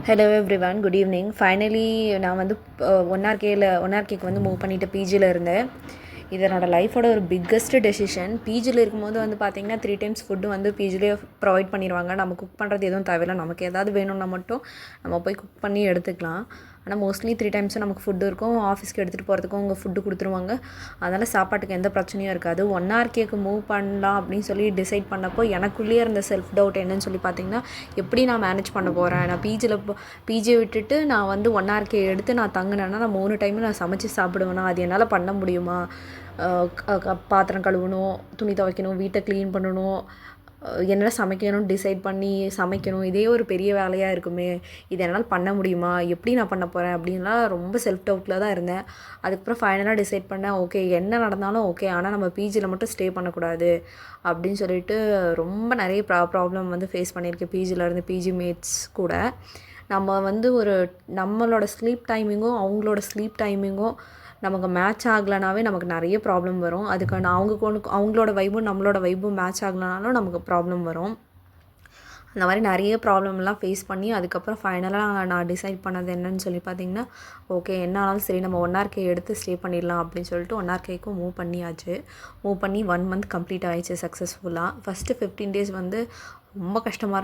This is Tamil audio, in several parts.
Hello everyone, good evening. Finally நான் வந்து ஒன் ஆர்கேக்கு வந்து மூவ் பண்ணிவிட்டு பிஜியில் இருந்தேன். இது என்னோடய லைஃபோட ஒரு பிக்கஸ்ட் டெசிஷன். பிஜியில் இருக்கும்போது வந்து பார்த்திங்கன்னா 3 டைம்ஸ் ஃபுட்டு வந்து பிஜிலே ப்ரொவைட் பண்ணிடுவாங்க. நம்ம குக் பண்ணுறது எதுவும் தேவையில்லை. நமக்கு ஏதாவது வேணும்னா மட்டும் நம்ம போய் குக் பண்ணி எடுத்துக்கலாம். ஆனால் மோஸ்ட்லி 3 டைம்ஸும் நமக்கு ஃபுட்டு இருக்கும். ஆஃபீஸ்க்கு எடுத்துகிட்டு போகிறதுக்கும் அவங்க ஃபுட்டு கொடுத்துருவாங்க. அதனால் சாப்பாட்டுக்கு எந்த பிரச்சனையும் இருக்காது. ஒன் ஆர்கேக்கு மூவ் பண்ணலாம் அப்படின்னு சொல்லி டிசைட் பண்ணப்போ எனக்குள்ளேயே இருந்த செல்ஃப் டவுட் என்னன்னு சொல்லி பார்த்திங்கன்னா, எப்படி நான் மேனேஜ் பண்ண போகிறேன்? நான் பிஜியை விட்டுட்டு நான் வந்து ஒன் ஆர்கே எடுத்து நான் தங்கினேன்னா நான் 3 டைமும் நான் சமைச்சு சாப்பிடுவேன்னா அது என்னால் பண்ண முடியுமா? பாத்திரம் கழுவணும், துணி துவைக்கணும், வீட்டை க்ளீன் பண்ணணும், என்ன சமைக்கணும்னு டிசைட் பண்ணி சமைக்கணும். இதே ஒரு பெரிய வேலையாக இருக்குமே, இது என்னால் பண்ண முடியுமா? எப்படி நான் பண்ண போகிறேன்? அப்படின்லாம் ரொம்ப செல்ஃப் டவுட்டில் தான் இருந்தேன். அதுக்கப்புறம் ஃபைனலாக டிசைட் பண்ணேன், ஓகே என்ன நடந்தாலும் ஓகே, ஆனால் நம்ம பிஜியில் மட்டும் ஸ்டே பண்ணக்கூடாது அப்படின்னு சொல்லிட்டு ரொம்ப நிறைய ப்ராப்ளம் வந்து ஃபேஸ் பண்ணியிருக்கேன் பிஜியில் இருந்து பிஜி மேட்ஸ் கூட. நம்ம வந்து நம்மளோட ஸ்லீப் டைமிங்கும் அவங்களோட ஸ்லீப் டைமிங்கும் நமக்கு மேட்ச் ஆகலைனாவே நமக்கு நிறைய ப்ராப்ளம் வரும். அதுக்கான அவங்களோட வைபும் நம்மளோட வைபும் மேட்ச் ஆகலைனாலும் நமக்கு ப்ராப்ளம் வரும். அந்த மாதிரி நிறைய ப்ராப்ளம்லாம் ஃபேஸ் பண்ணி அதுக்கப்புறம் ஃபைனலாக நான் டிசைட் பண்ணது என்னன்னு சொல்லி பார்த்திங்கன்னா, ஓகே என்ன ஆனாலும் சரி நம்ம ஒன் ஆர்கே எடுத்து ஸ்டே பண்ணிடலாம் அப்படின்னு சொல்லிட்டு ஒன் ஆர்கேக்கும் மூவ் பண்ணியாச்சு. மூவ் பண்ணி 1 மந்த் கம்ப்ளீட் ஆகிடுச்சு சக்ஸஸ்ஃபுல்லாக. ஃபஸ்ட்டு 15 டேஸ் வந்து ரொம்ப கஷ்டமாக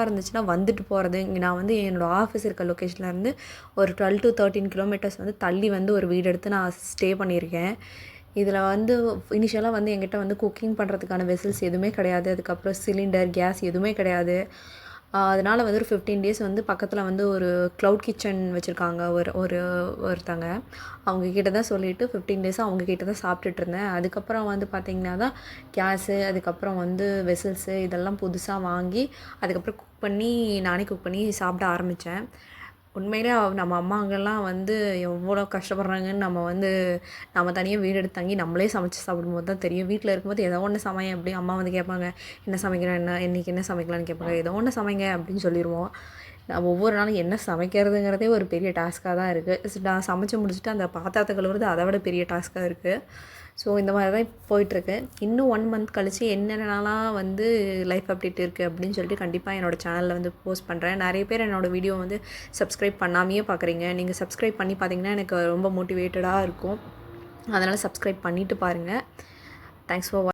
இருந்துச்சுன்னா வந்துட்டு போகிறது. இங்கே நான் வந்து என்னோடய ஆஃபீஸ் இருக்க லொக்கேஷன்லேருந்து ஒரு 12 to 13 கிலோமீட்டர்ஸ் வந்து தள்ளி வந்து ஒரு வீடு எடுத்து நான் ஸ்டே பண்ணியிருக்கேன். இதில் வந்து இனிஷியலாக வந்து என்கிட்ட வந்து குக்கிங் பண்ணுறதுக்கான வெசல்ஸ் எதுவுமே கிடையாது. அதுக்கப்புறம் சிலிண்டர், கேஸ் எதுவுமே கிடையாது. அதனால் வந்து ஒரு 15 டேஸ் வந்து பக்கத்தில் வந்து ஒரு க்ளவுட் கிச்சன் வச்சுருக்காங்க ஒருத்தங்க. அவங்கக்கிட்ட தான் சொல்லிவிட்டு 15 டேஸாக அவங்கக்கிட்ட தான் சாப்பிட்டுட்ருந்தேன். அதுக்கப்புறம் வந்து பார்த்திங்கன்னா தான் கேஸு, அதுக்கப்புறம் வந்து வெசல்ஸு இதெல்லாம் புதுசாக வாங்கி அதுக்கப்புறம் நானே குக் பண்ணி சாப்பிட ஆரம்பித்தேன். உண்மையிலே நம்ம அம்மாங்கெல்லாம் வந்து எவ்வளோ கஷ்டப்படுறாங்கன்னு நம்ம தனியாக வீடு எடுத்து தங்கி நம்மளே சமைச்சு சாப்பிடும்போது தான் தெரியும். வீட்டில் இருக்கும்போது ஏதோ ஒன்று சமையல் அப்படி அம்மா வந்து கேட்பாங்க, என்ன சமைக்கிறேன், இன்றைக்கி என்ன சமைக்கலான்னு கேட்பாங்க. ஏதோ ஒன்று சமைங்க அப்படின்னு சொல்லிடுவோம். நான் ஒவ்வொரு நாளும் என்ன சமைக்கிறதுங்கிறதே ஒரு பெரிய டாஸ்க்காக தான் இருக்குது. நான் சமைச்சு முடிச்சுட்டு அந்த பாத்திரத்தை கழுவுறது அதை விட பெரிய டாஸ்க்காக இருக்குது. ஸோ இந்த மாதிரி தான் போயிட்டுருக்கு. இன்னும் 1 மந்த் கழித்து என்னென்னலாம் வந்து லைஃப் அப்டேட் இருக்குது அப்படின்னு சொல்லிட்டு கண்டிப்பாக என்னோடய சேனலில் வந்து போஸ்ட் பண்ணுறேன். நிறைய பேர் என்னோடய வீடியோ வந்து சப்ஸ்கிரைப் பண்ணாமையே பார்க்குறீங்க. நீங்கள் சப்ஸ்கிரைப் பண்ணி பார்த்தீங்கன்னா எனக்கு ரொம்ப மோட்டிவேட்டடாக இருக்கும். அதனால் சப்ஸ்கிரைப் பண்ணிவிட்டு பாருங்கள். Thanks for